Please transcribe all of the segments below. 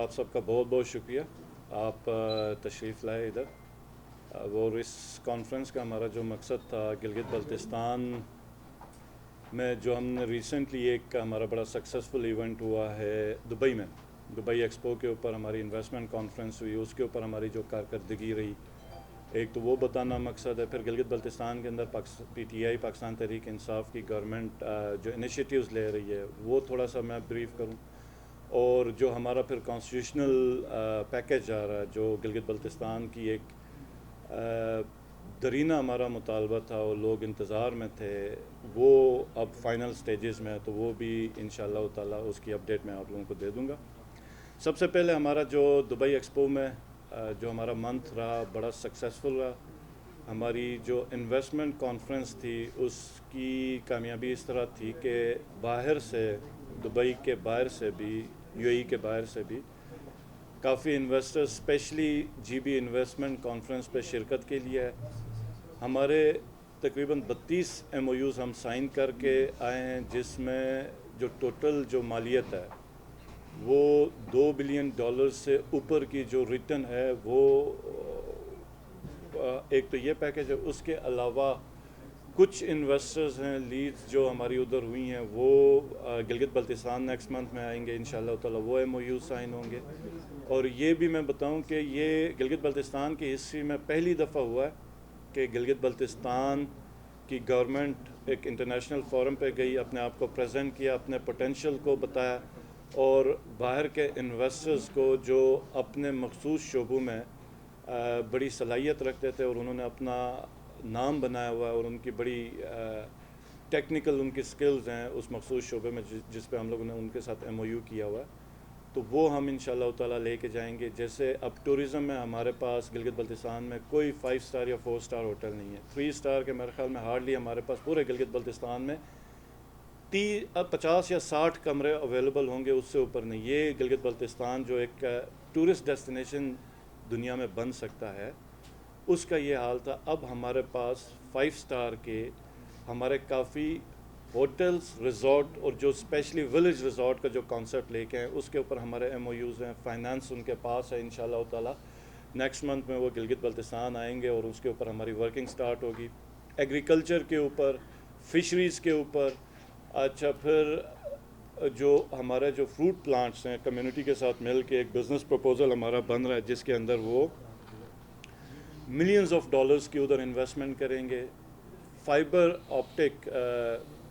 آپ سب کا بہت بہت شکریہ آپ تشریف لائے ادھر اور اس کانفرنس کا ہمارا جو مقصد تھا گلگت بلتستان میں جو ہم نے ریسنٹلی ایک ہمارا بڑا سکسیزفل ایونٹ ہوا ہے دبئی میں، دبئی ایکسپو کے اوپر ہماری انویسٹمنٹ کانفرنس ہوئی، اس کے اوپر ہماری جو کارکردگی رہی ایک تو وہ بتانا مقصد ہے. پھر گلگت بلتستان کے اندر P T I Pakistan Tehreek Insaf کی گورنمنٹ جو انیشیٹیوز لے رہی ہے وہ تھوڑا سا میں بریف کروں، اور جو ہمارا پھر کانسٹیٹیوشنل پیکیج آ رہا ہے جو گلگت بلتستان کی ایک درینہ ہمارا مطالبہ تھا اور لوگ انتظار میں تھے، وہ اب فائنل سٹیجز میں ہے، تو وہ بھی انشاءاللہ تعالی اس کی اپڈیٹ میں آپ لوگوں کو دے دوں گا. سب سے پہلے ہمارا جو دبئی ایکسپو میں جو ہمارا منتھ رہا بڑا سکسیزفل رہا. ہماری جو انویسٹمنٹ کانفرنس تھی اس کی کامیابی اس طرح تھی کہ باہر سے، دبئی کے باہر سے بھی، یو اے ای کے باہر سے بھی کافی investors especially G B investment conference پہ شرکت کے لیے ہمارے تقریباً 32 ایم او یوز ہم سائن کر کے آئے ہیں، جس میں جو ٹوٹل جو مالیت ہے وہ $2 بلین سے اوپر کی جو ریٹرن ہے وہ ایک تو یہ پیکیج ہے. اس کے علاوہ کچھ انویسٹرز ہیں لیڈز جو ہماری ادھر ہوئی ہیں وہ گلگت بلتستان نیکسٹ منتھ میں آئیں گے انشاءاللہ تعالی، وہ ایم او یو سائن ہوں گے. اور یہ بھی میں بتاؤں کہ یہ گلگت بلتستان کی ہسٹری میں پہلی دفعہ ہوا ہے کہ گلگت بلتستان کی گورنمنٹ ایک انٹرنیشنل فورم پہ گئی، اپنے آپ کو پریزنٹ کیا، اپنے پوٹینشیل کو بتایا، اور باہر کے انویسٹرز کو جو اپنے مخصوص شعبوں میں بڑی صلاحیت رکھتے تھے اور انہوں نے اپنا نام بنایا ہوا ہے اور ان کی بڑی ٹیکنیکل ان کی سکلز ہیں اس مخصوص شعبے میں جس پہ ہم لوگوں نے ان کے ساتھ ایم او یو کیا ہوا ہے، تو وہ ہم انشاءاللہ تعالیٰ لے کے جائیں گے. جیسے اب ٹورزم میں ہمارے پاس گلگت بلتستان میں کوئی 5 اسٹار یا 4 اسٹار ہوٹل نہیں ہے، 3 اسٹار کے میرے خیال میں ہارڈلی ہمارے پاس پورے گلگت بلتستان میں 50 یا 60 کمرے اویلیبل ہوں گے، اس سے اوپر نہیں. یہ گلگت بلتستان جو ایک ٹورسٹ ڈیسٹینیشن دنیا میں بن سکتا ہے اس کا یہ حال تھا. اب ہمارے پاس 5 اسٹار کے ہمارے کافی ہوٹلز، ریزورٹ، اور جو اسپیشلی ولیج ریزورٹ کا جو کانسیپٹ لے کے ہیں اس کے اوپر ہمارے ایم او یوز ہیں. فائنانس ان کے پاس ہے انشاءاللہ تعالی. نیکسٹ منتھ میں وہ گلگت بلتستان آئیں گے اور اس کے اوپر ہماری ورکنگ سٹارٹ ہوگی. ایگریکلچر کے اوپر، فشریز کے اوپر. اچھا، پھر جو ہمارے جو فروٹ پلانٹس ہیں کمیونٹی کے ساتھ مل کے ایک بزنس پروپوزل ہمارا بن رہا ہے جس کے اندر وہ ملینز آف ڈالرز کی ادھر انویسٹمنٹ کریں گے. فائبر آپٹک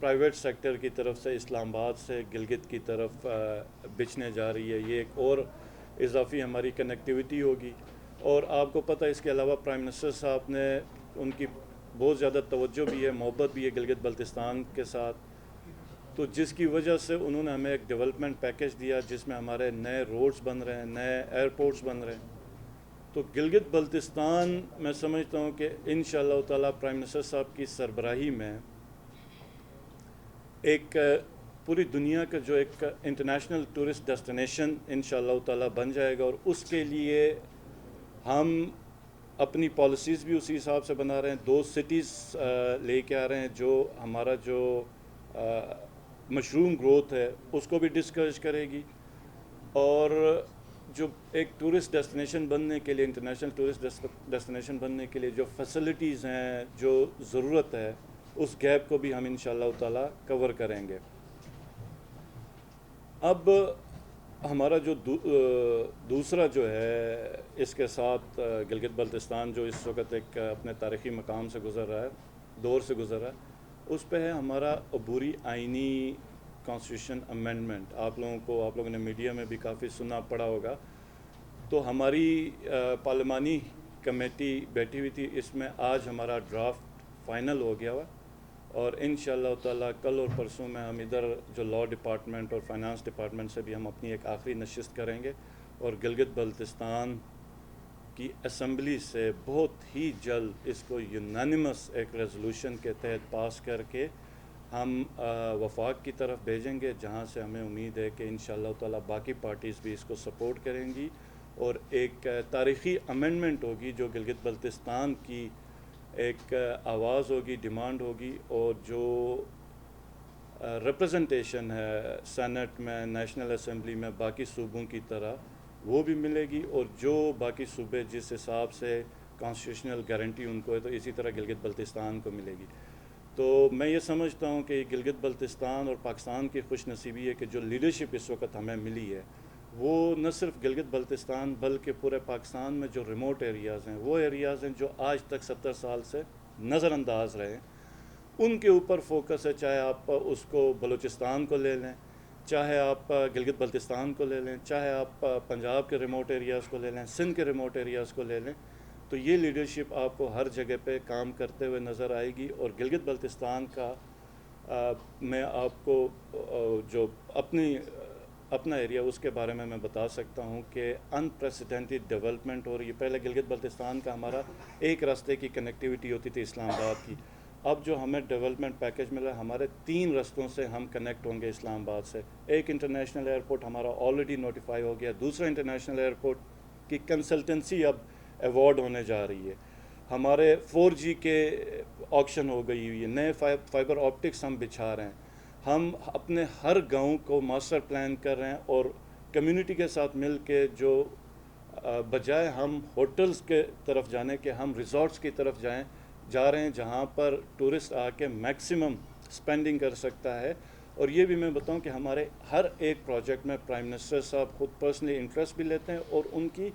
پرائیویٹ سیکٹر کی طرف سے اسلام آباد سے گلگت کی طرف بچنے جا رہی ہے، یہ ایک اور اضافی ہماری کنیکٹیویٹی ہوگی. اور آپ کو پتہ اس کے علاوہ پرائم منسٹر صاحب نے ان کی بہت زیادہ توجہ بھی ہے، محبت بھی ہے گلگت بلتستان کے ساتھ، تو جس کی وجہ سے انہوں نے ہمیں ایک ڈیولپمنٹ پیکیج دیا جس میں ہمارے نئے روڈز بن رہے ہیں، نئے ایئرپورٹس بن رہے ہیں. تو گلگت بلتستان میں سمجھتا ہوں کہ انشاءاللہ تعالیٰ پرائم منسٹر صاحب کی سربراہی میں ایک پوری دنیا کا جو ایک انٹرنیشنل ٹورسٹ ڈیسٹینیشن انشاءاللہ تعالیٰ بن جائے گا. اور اس کے لیے ہم اپنی پالیسیز بھی اسی حساب سے بنا رہے ہیں. 2 سٹیز لے کے آ رہے ہیں جو ہمارا جو مشروم گروتھ ہے اس کو بھی ڈسکریج کرے گی، اور جو ایک ٹورسٹ ڈیسٹینیشن بننے کے لیے، انٹرنیشنل ٹورسٹ ڈیسٹینیشن بننے کے لیے جو فیسلٹیز ہیں، جو ضرورت ہے، اس گیپ کو بھی ہم انشاءاللہ تعالیٰ کور کریں گے. اب ہمارا جو دوسرا جو ہے اس کے ساتھ گلگت بلتستان جو اس وقت ایک اپنے تاریخی مقام سے گزر رہا ہے، دور سے گزر رہا ہے، اس پہ ہے ہمارا عبوری آئینی کانسٹیٹیوشن امینڈمنٹ. آپ لوگوں نے میڈیا میں بھی کافی سنا پڑا ہوگا. تو ہماری پارلیمانی کمیٹی بیٹھی ہوئی تھی، اس میں آج ہمارا ڈرافٹ فائنل ہو گیا ہوا، اور انشاءاللہ تعالیٰ کل اور پرسوں میں ہم ادھر جو لاء ڈپارٹمنٹ اور فائنانس ڈپارٹمنٹ سے بھی ہم اپنی ایک آخری نشست کریں گے، اور گلگت بلتستان کی اسمبلی سے بہت ہی جلد اس کو یونانیمس ایک ریزولوشن کے تحت پاس کر کے ہم وفاق کی طرف بھیجیں گے، جہاں سے ہمیں امید ہے کہ انشاءاللہ تعالیٰ باقی پارٹیز بھی اس کو سپورٹ کریں گی، اور ایک تاریخی امینڈمنٹ ہوگی جو گلگت بلتستان کی ایک آواز ہوگی، ڈیمانڈ ہوگی، اور جو ریپرزنٹیشن ہے سینٹ میں، نیشنل اسمبلی میں باقی صوبوں کی طرح وہ بھی ملے گی، اور جو باقی صوبے جس حساب سے کانسٹیٹیوشنل گارنٹی ان کو ہے تو اسی طرح گلگت بلتستان کو ملے گی. تو میں یہ سمجھتا ہوں کہ گلگت بلتستان اور پاکستان کی خوش نصیبی ہے کہ جو لیڈرشپ اس وقت ہمیں ملی ہے وہ نہ صرف گلگت بلتستان بلکہ پورے پاکستان میں جو ریموٹ ایریاز ہیں، وہ ایریاز ہیں جو آج تک 70 سال سے نظر انداز رہے، ان کے اوپر فوکس ہے. چاہے آپ اس کو بلوچستان کو لے لیں، چاہے آپ گلگت بلتستان کو لے لیں، چاہے آپ پنجاب کے ریموٹ ایریاز کو لے لیں، سندھ کے ریموٹ ایریاز کو لے لیں، تو یہ لیڈرشپ آپ کو ہر جگہ پہ کام کرتے ہوئے نظر آئے گی. اور گلگت بلتستان کا میں آپ کو جو اپنا ایریا اس کے بارے میں بتا سکتا ہوں کہ انپریسیڈنٹڈ ڈیولپمنٹ ہو رہی ہے. پہلے گلگت بلتستان کا ہمارا ایک راستے کی کنیکٹیوٹی ہوتی تھی اسلام آباد کی، اب جو ہمیں ڈیولپمنٹ پیکج ملا ہمارے 3 رستوں سے ہم کنیکٹ ہوں گے اسلام آباد سے. ایک انٹرنیشنل ایئرپورٹ ہمارا آلریڈی نوٹیفائی ہو گیا، دوسرا انٹرنیشنل ایئرپورٹ کی کنسلٹنسی اب ایوارڈ ہونے جا رہی ہے. ہمارے 4G کے آکشن ہو گئی ہوئی ہے، نئے فائبر آپٹکس ہم بچھا رہے ہیں. ہم اپنے ہر گاؤں کو ماسٹر پلان کر رہے ہیں، اور کمیونٹی کے ساتھ مل کے جو بجائے ہم ہوٹلز کے طرف جانے کے ہم ریزورٹس کی طرف جا رہے ہیں جہاں پر ٹورسٹ آ کے میکسیمم سپینڈنگ کر سکتا ہے. اور یہ بھی میں بتاؤں کہ ہمارے ہر ایک پروجیکٹ میں پرائم منسٹر صاحب خود پرسنلی انٹرسٹ بھی لیتے ہیں، اور ان کی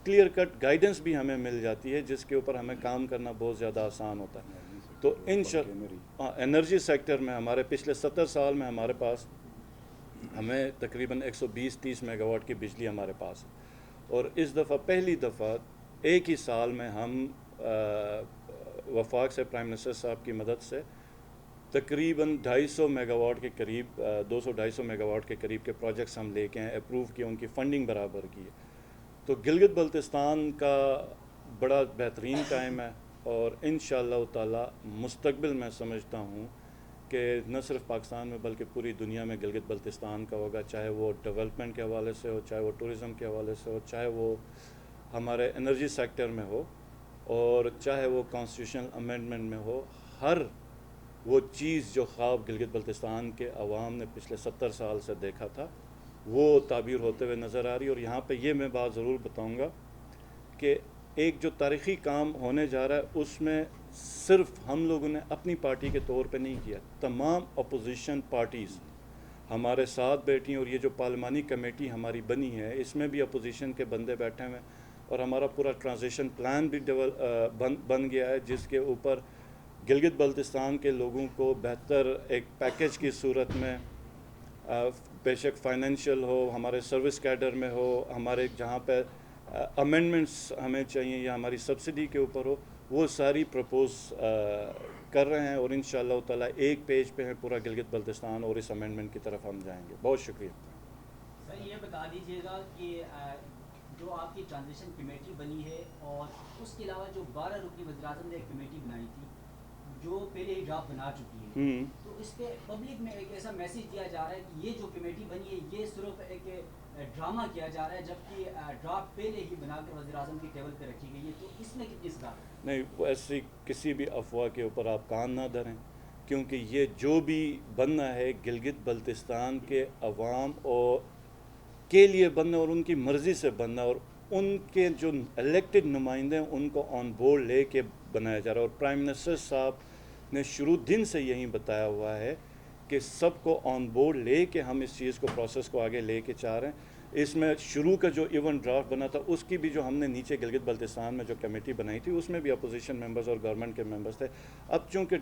کلیئر کٹ گائیڈنس بھی ہمیں مل جاتی ہے جس کے اوپر ہمیں کام کرنا بہت زیادہ آسان ہوتا ہے. تو انرجی سیکٹر میں ہمارے پچھلے 70 سال میں ہمارے پاس ہمیں تقریباً 120-130 میگا واٹ کی بجلی ہمارے پاس ہے، اور اس دفعہ پہلی دفعہ ایک ہی سال میں ہم وفاق سے پرائم منسٹر صاحب کی مدد سے تقریباً 250 میگا واٹ کے قریب 200-250 میگا واٹ کے قریب کے پروجیکٹس ہم لے کے ہیں، اپروو کیے، ان کی فنڈنگ برابر کی ہے. تو گلگت بلتستان کا بڑا بہترین ٹائم ہے، اور انشاءاللہ تعالی مستقبل میں سمجھتا ہوں کہ نہ صرف پاکستان میں بلکہ پوری دنیا میں گلگت بلتستان کا ہوگا، چاہے وہ ڈیولپمنٹ کے حوالے سے ہو، چاہے وہ ٹورزم کے حوالے سے ہو، چاہے وہ ہمارے انرجی سیکٹر میں ہو، اور چاہے وہ کانسٹیٹیوشنل امینڈمنٹ میں ہو. ہر وہ چیز جو خواب گلگت بلتستان کے عوام نے پچھلے 70 سال سے دیکھا تھا وہ تعبیر ہوتے ہوئے نظر آ رہی. اور یہاں پہ یہ میں بات ضرور بتاؤں گا کہ ایک جو تاریخی کام ہونے جا رہا ہے اس میں صرف ہم لوگوں نے اپنی پارٹی کے طور پہ نہیں کیا، تمام اپوزیشن پارٹیز ہمارے ساتھ بیٹھی ہیں. اور یہ جو پارلیمانی کمیٹی ہماری بنی ہے اس میں بھی اپوزیشن کے بندے بیٹھے ہوئے ہیں، اور ہمارا پورا ٹرانزیشن پلان بھی بن گیا ہے جس کے اوپر گلگت بلتستان کے لوگوں کو بہتر ایک پیکج کی صورت میں، بے شک فائنینشیل ہو، ہمارے سروس کیڈر میں ہو، ہمارے جہاں پہ امینڈمنٹس ہمیں چاہیے یا ہماری سبسڈی کے اوپر ہو، وہ ساری پرپوز کر رہے ہیں. اور انشاءاللہ تعالیٰ ایک پیج پہ ہیں پورا گلگت بلتستان، اور اس امینڈمنٹ کی طرف ہم جائیں گے. بہت شکریہ. سر یہ بتا دیجیے گا کہ جو آپ کی ٹرانزیشن کمیٹی بنی ہے اور اس کے علاوہ جو 12 رکنی وزیراعظم نے ایک کمیٹی بنائی تھی جو پہلے ہی ڈرافٹ بنا چکی ہے، تو اس پہ پبلک میں ایک ایسا میسیج دیا جا رہا ہے کہ یہ جو کمیٹی بنی ہے یہ صرف ایک ڈرامہ کیا جا رہا ہے، جبکہ ڈرافٹ پہلے ہی بنا کر وزیراعظم کی ٹیبل پہ رکھی گئی ہے. تو اس میں کتنی صداقت ہے؟ نہیں، وہ ایسی کسی بھی افواہ کے اوپر آپ کان نہ دھریں، کیونکہ یہ جو بھی بننا ہے گلگت بلتستان کے عوام اور کے لیے بننا، اور ان کی مرضی سے بننا، اور ان کے جو الیکٹڈ نمائندے ہیں ان کو آن بورڈ لے کے بنایا جا رہا ہے. اور پرائم منسٹر صاحب نے شروع دن سے یہی بتایا ہوا ہے کہ سب کو آن بورڈ لے کے ہم اس چیز کو پروسیس کو آگے لے کے چاہ رہے ہیں. اس میں شروع کا جو ایون ڈرافٹ بنا تھا اس کی بھی جو ہم نے نیچے گلگت بلتستان میں جو کمیٹی بنائی تھی اس میں بھی اپوزیشن ممبرز اور گورنمنٹ کے ممبرز تھے. اب چونکہ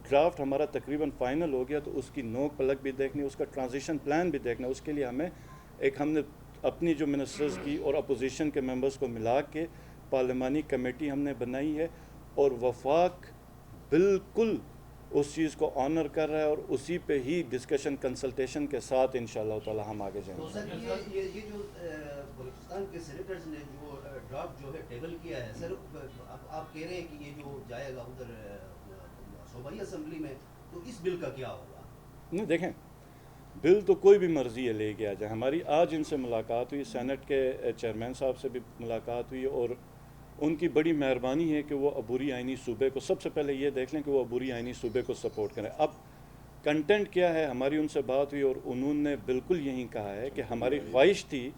ڈرافٹ ہمارا تقریباً فائنل ہو گیا تو اس کی نوک پلک بھی دیکھنی، اس کا ٹرانزیشن پلان بھی دیکھنا. اس کے لیے ہم نے اپنی جو منسٹرز کی اور اپوزیشن کے ممبرز کو ملا کے پارلیمانی کمیٹی ہم نے بنائی ہے، اور وفاق بالکل اس چیز کو آنر کر رہا ہے، اور اسی پہ ہی ڈسکشن کنسلٹیشن کے ساتھ انشاءاللہ تعالی ہم آگے جائیں گے. تو سر یہ جو بلوچستان کے سینیٹرز نے جو ڈرافٹ جو ہے ٹیبل کیا ہے، سر آپ کہہ رہے ہیں کہ یہ جو جائے گا ادھر صوبائی اسمبلی میں، تو اس بل کا کیا ہوگا؟ نہیں، دیکھیں، بل تو کوئی بھی مرضی ہے لے کے آ جائے. ہماری آج ان سے ملاقات ہوئی، سینٹ کے چیئرمین صاحب سے بھی ملاقات ہوئی، اور ان کی بڑی مہربانی ہے کہ وہ عبوری آئینی صوبے کو سب سے پہلے یہ دیکھ لیں کہ وہ عبوری آئینی صوبے کو سپورٹ کریں. اب کنٹینٹ کیا ہے، ہماری ان سے بات ہوئی اور انہوں نے بالکل یہی کہا ہے کہ ہماری خواہش تھی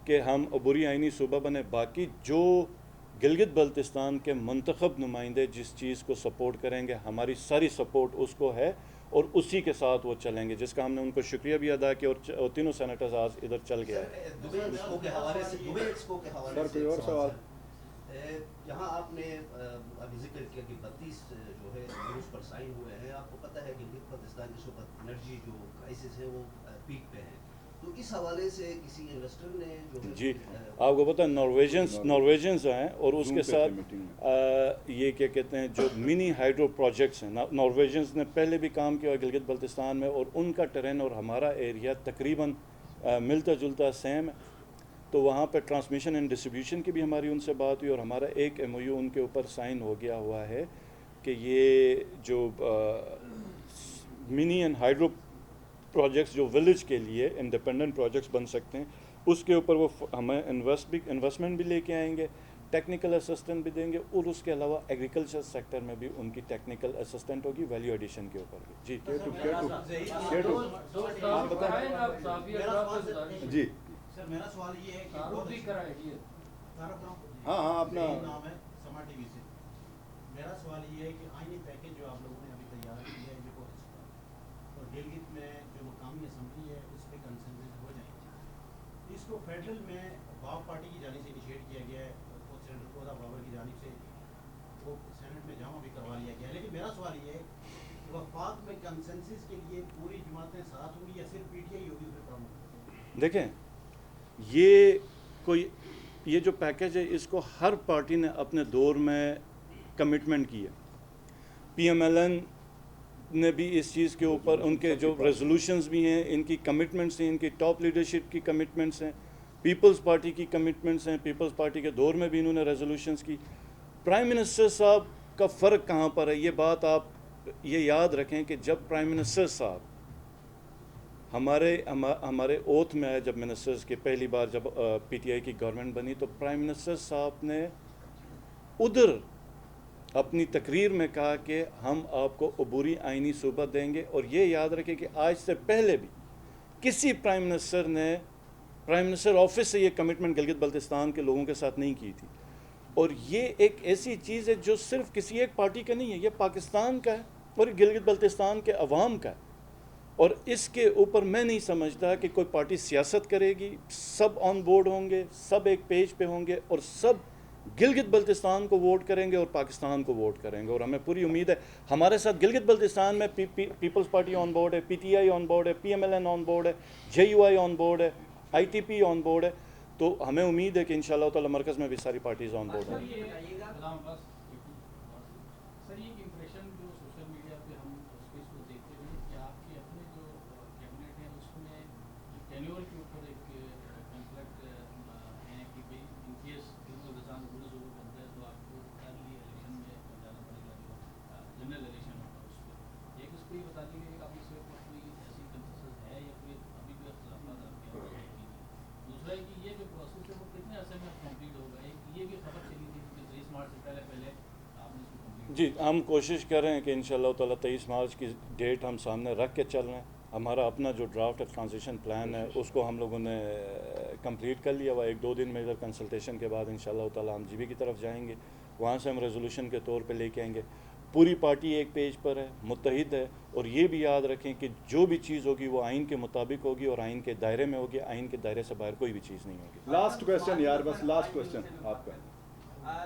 کہ ہم عبوری آئینی صوبہ بنے. باقی جو گلگت بلتستان کے منتخب نمائندے جس چیز کو سپورٹ کریں گے ہماری ساری سپورٹ اس کو ہے اور اسی کے ساتھ وہ چلیں گے, جس کا ہم نے ان کو شکریہ بھی ادا کیا اور تینوں سینیٹرز آج ادھر چل گیا. دبئی ایکسپو کے حوالے سے کوئی اور سوال؟ یہاں آپ نے ابھی ذکر کیا کہ 32 جو ہے روز پر سائن ہوئے ہیں. آپ کو پتہ ہے کہ گلگت بلتستان اس وقت انرجی جو کرائسس ہے وہ پیک پہ ہے, تو اس حوالے سے کسی انویسٹر نے جو جی آپ کو پتہ ہے نارویجنز ہیں اور اس کے ساتھ یہ کیا کہتے ہیں جو منی ہائیڈرو پروجیکٹس ہیں. نارویجنز نے پہلے بھی کام کیا گلگت بلتستان میں اور ان کا ٹرین اور ہمارا ایریا تقریباً ملتا جلتا سیم ہے, تو وہاں پہ ٹرانسمیشن اینڈ ڈسٹریبیوشن کی بھی ہماری ان سے بات ہوئی اور ہمارا ایک ایم او یو ان کے اوپر سائن ہو گیا ہوا ہے کہ یہ جو منی اینڈ ہائیڈرو پروجیکٹس جو ولیج کے لیے انڈیپینڈنٹ پروجیکٹس بن سکتے ہیں اس کے اوپر وہ ہمیں انویسٹمنٹ بھی لے کے آئیں گے, ٹیکنیکل اسسٹنٹ بھی دیں گے اور اس کے علاوہ ایگریکلچر سیکٹر میں بھی ان کی ٹیکنیکل اسسٹنٹ ہوگی ویلیو ایڈیشن کے اوپر بھی. جی جی سر میرا سوال یہ ہے کہ ہاں اپنا نام ہے سما ٹی وی سے. میرا سوال یہ ہے کہ آئینی پیکج جو آپ لوگوں نے ابھی تیار کیا ہے یہ بہت اچھا ہے اور گلگت میں جو مقامی اسمبلی ہے اس پہ کنسنسس ہو جائیں گے. اس کو فیڈرل میں باپ پارٹی کی جانب سے انیشیٹ کیا گیا ہے اور سینیٹر خدا بابر کی جانب سے وہ سینٹ میں جمع بھی کروا لیا گیا ہے. لیکن میرا سوال یہ ہے کہ وفاق میں کنسنسس کے لیے پوری جماعتیں ساتھ ہوں گی یا صرف پی ٹی آئی ہوگی اس پہ کام ہوگا؟ دیکھیں یہ جو پیکج ہے اس کو ہر پارٹی نے اپنے دور میں کمٹمنٹ کی ہے. پی ایم ایل این نے بھی اس چیز کے اوپر ان کے جو ریزولوشنز بھی ہیں ان کی کمٹمنٹس ہیں, ان کی ٹاپ لیڈرشپ کی کمٹمنٹس ہیں, پیپلز پارٹی کی کمٹمنٹس ہیں, پیپلز پارٹی کے دور میں بھی انہوں نے ریزولوشنز کی. پرائم منسٹر صاحب کا فرق کہاں پر ہے, یہ بات آپ یہ یاد رکھیں کہ جب پرائم منسٹر صاحب ہمارے اوتھ میں آئے, جب منسٹرز کے پہلی بار جب پی ٹی آئی کی گورنمنٹ بنی تو پرائم منسٹر صاحب نے ادھر اپنی تقریر میں کہا کہ ہم آپ کو عبوری آئینی صوبہ دیں گے. اور یہ یاد رکھیں کہ آج سے پہلے بھی کسی پرائم منسٹر آفس سے یہ کمٹمنٹ گلگت بلتستان کے لوگوں کے ساتھ نہیں کی تھی. اور یہ ایک ایسی چیز ہے جو صرف کسی ایک پارٹی کا نہیں ہے, یہ پاکستان کا ہے اور گلگت بلتستان کے عوام کا ہے. اور اس کے اوپر میں نہیں سمجھتا کہ کوئی پارٹی سیاست کرے گی, سب آن بورڈ ہوں گے, سب ایک پیج پہ ہوں گے اور سب گلگت بلتستان کو ووٹ کریں گے اور پاکستان کو ووٹ کریں گے. اور ہمیں پوری امید ہے ہمارے ساتھ گلگت بلتستان میں پیپلز پارٹی آن بورڈ ہے, P T I on board ہے, P M L N on board ہے, J you I on board ہے, I T P on board ہے. تو ہمیں امید ہے کہ انشاءاللہ تعالی مرکز میں بھی ساری پارٹیز آن بورڈ ہیں. سر یہ امپریشن جو سوشل میڈیا پہ ہم اس کو دیکھتے ہیں کہ آپ کے اپنے جو کیبنٹ ہیں اس میں ٹینیور کے اوپر ایک کنفلکٹ ہے کہ بھائی ان کیس بلتستان پورے صوبے بنتا ہے تو آپ کو ارلی الیکشن میں جانا پڑے گا, جو جنرل الیکشن ہوگا اس پہ. ایک اس کو یہ بتا دیجیے کہ اب اس وقت کوئی ایسی کنسنسس ہے یا کوئی ابھی بھی اختلافات آپ کے ہیں. دوسرا ہے کہ یہ جو پروسیس ہے وہ کتنے عرصے میں کمپلیٹ ہوگا. ایک یہ بھی خبر چلی تھی کہ 23 مارچ سے پہلے جی ہم کوشش کر رہے ہیں کہ انشاءاللہ تعالی 23 مارچ کی ڈیٹ ہم سامنے رکھ کے چل رہے ہیں. ہمارا اپنا جو ڈرافٹ ٹرانزیشن پلان ہے اس کو ہم لوگوں نے کمپلیٹ کر لیا ہوا. 1-2 دن میں ادھر کنسلٹیشن کے بعد انشاءاللہ تعالی ہم جی بی کی طرف جائیں گے, وہاں سے ہم ریزولوشن کے طور پہ لے کے آئیں گے. پوری پارٹی ایک پیج پر ہے, متحد ہے, اور یہ بھی یاد رکھیں کہ جو بھی چیز ہوگی وہ آئین کے مطابق ہوگی اور آئین کے دائرے میں ہوگی, آئین کے دائرے سے باہر کوئی بھی چیز نہیں ہوگی. لاسٹ کویسچن یار, بس لاسٹ کویسچن آپ کا.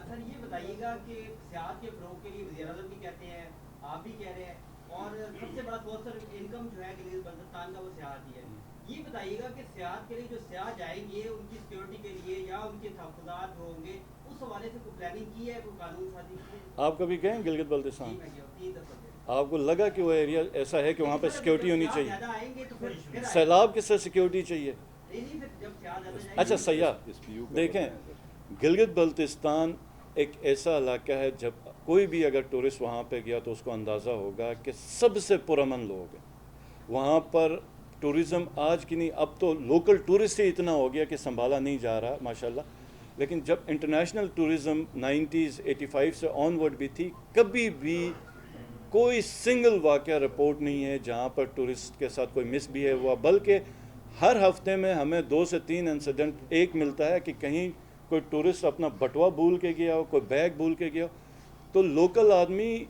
سر یہ بتائیے گا کہ سیاحت کے فروغ کے لیے وزیر اعظم بھی کہتے ہیں, آپ بھی کہہ رہے ہیں, اور سب سے بڑا سورس انکم جو ہے گلگت بلتستان کا وہ سیاحت ہی ہے. یہ بتائیے گا کہ سیاحت کے لیے جو سیاح جائیں گے ان کی سیکورٹی کے لیے یا ان کے تحفظات جو ہوں گے اس حوالے سے کوئی پلاننگ کی ہے, کوئی قانون سازی کی ہے؟ آپ کبھی گئے گلگت بلتستان؟ جی میں گیا ہوں, 3 دفعہ. آپ کو لگا کہ وہ ایریا ایسا ہے کہ وہاں پہ سیکیورٹی ہونی چاہیے؟ سیلاب کس سے سیکیورٹی چاہیے؟ اچھا سیاح دیکھیں, گلگت بلتستان ایک ایسا علاقہ ہے جب کوئی بھی اگر ٹورسٹ وہاں پہ گیا تو اس کو اندازہ ہوگا کہ سب سے پرامن لوگ ہیں وہاں پر. ٹورزم آج کی نہیں, اب تو لوکل ٹورسٹ ہی اتنا ہو گیا کہ سنبھالا نہیں جا رہا ماشاءاللہ. لیکن جب انٹرنیشنل ٹورزم 90s 85 سے آن ورڈ بھی تھی, کبھی بھی کوئی سنگل واقعہ رپورٹ نہیں ہے جہاں پر ٹورسٹ کے ساتھ کوئی مس بیہیو ہوا, بلکہ ہر ہفتے میں ہمیں 2 سے 3 انسیڈنٹ ایک ملتا ہے کہ کہیں کوئی ٹورسٹ اپنا بٹوا بھول کے گیا ہو، کوئی بیگ بھول کے گیا ہو، تو لوکل آدمی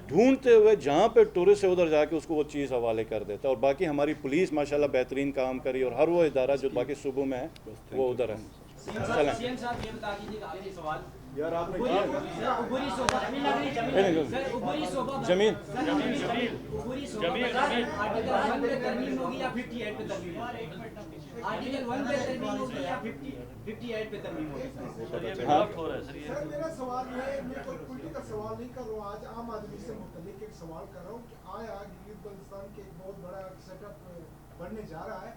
ڈھونڈتے ہوئے جہاں پہ ٹورسٹ ہے ادھر جا کے اس کو وہ چیز حوالے کر دیتا ہے. اور باقی ہماری پولیس ماشاءاللہ بہترین کام کری، اور ہر وہ ادارہ جو باقی صوبوں میں ہے وہ ادھر ہے. چلیں. سی ایم صاحب یہ بتا دیجیے کہ آخری سوال یار آپ نے عبوری صوبہ جمیل عبوری صوبہ آرٹیکل 1 پہ ترمیم ہوگی یا 58 پہ ترمیم ہوگی؟ آرٹیکل 1 پہ ترمیم ہوگی یا 58 پہ ترمیم ہوگی؟ سر میرا سوال ہے، میں کوئی پولیٹیکل سوال نہیں کر رہا ہوں، آج عام آدمی سے متعلق ایک سوال کر رہا ہوں کہ آیا گلگت بلتستان کے ایک بہت بڑا سیٹ اپ بننے جا رہا ہے.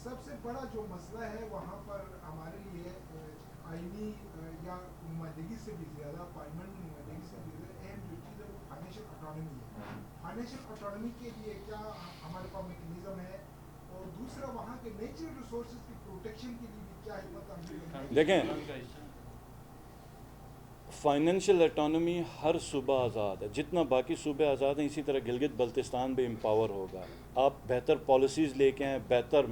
سب سے بڑا جو مسئلہ ہے وہاں پر ہمارے لیے آئینی یا نمائندگی سے بھی زیادہ پارلیمنٹ نمائندگی سے بھی زیادہ اہم جو چیز ہے وہ فائنینشیل اٹانومی ہے. فائنینشیل اٹانومی کے لیے کیا ہمارے پاس میکنزم ہے، اور دوسرا وہاں کے نیچرل ریسورسز کی پروٹیکشن کے لیے بھی کیا حکمت عملی ہے؟ دیکھیں فائنینشیل اٹانومی ہر صوبہ آزاد ہے، جتنا باقی صوبے آزاد ہیں اسی طرح گلگت بلتستان بھی امپاور ہوگا. آپ بہتر پالیسیز لے کے آئیں، بہتر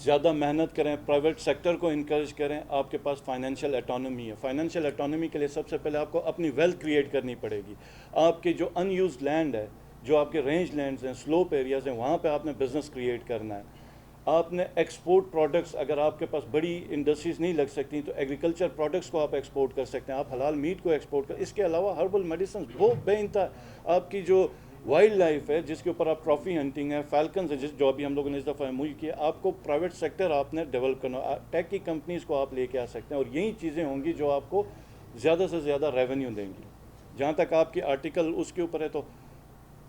زیادہ محنت کریں، پرائیویٹ سیکٹر کو انکریج کریں. آپ کے پاس فائنینشیل اٹانومی ہے. فائنینشیل اٹانومی کے لیے سب سے پہلے آپ کو اپنی ویلتھ کریٹ کرنی پڑے گی. آپ کی جو ان یوزڈ لینڈ ہے، جو آپ کے رینج لینڈز ہیں، سلوپ ایریاز ہیں، وہاں پہ آپ نے بزنس کریٹ کرنا ہے. آپ نے ایکسپورٹ پروڈکٹس، اگر آپ کے پاس بڑی انڈسٹریز نہیں لگ سکتی تو ایگریکلچر پروڈکٹس کو آپ ایکسپورٹ کر سکتے ہیں. آپ حلال میٹ کو ایکسپورٹ کر. اس کے علاوہ ہربل میڈیسنز وہ بے انتہا. آپ کی جو وائلڈ لائف ہے جس کے اوپر آپ ٹرافی ہنٹنگ ہے، فیلکنز ہے جو ابھی ہم لوگوں نے اس دفعہ موئی کیا، آپ کو پرائیویٹ سیکٹر آپ نے ڈیولپ کرنا. ٹیک کی کمپنیز کو آپ لے کے آ سکتے ہیں، اور یہی چیزیں ہوں گی جو آپ کو زیادہ سے زیادہ ریونیو دیں گی. جہاں تک آپ کی آرٹیکل اس کے اوپر ہے، تو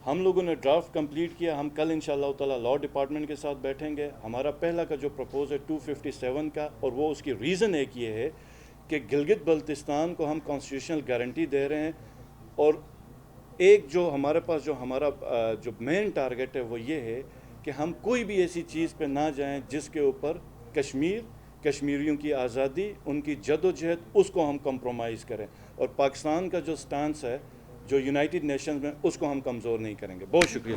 ہم لوگوں نے ڈرافٹ کمپلیٹ کیا. ہم کل انشاءاللہ تعالیٰ لاء ڈپارٹمنٹ کے ساتھ بیٹھیں گے. ہمارا پہلا کا جو پرپوز ہے 257 کا، اور وہ اس کی ریزن ایک یہ ہے کہ گلگت بلتستان کو ہم کانسٹیٹیوشنل گارنٹی دے رہے ہیں، اور ایک جو ہمارے پاس جو ہمارا جو مین ٹارگٹ ہے وہ یہ ہے کہ ہم کوئی بھی ایسی چیز پہ نہ جائیں جس کے اوپر کشمیریوں کی آزادی، ان کی جد و جہد، اس کو ہم کمپرومائز کریں. اور پاکستان کا جو سٹانس ہے جو یونائٹڈ نیشنز میں، اس کو ہم کمزور نہیں کریں گے. بہت شکریہ.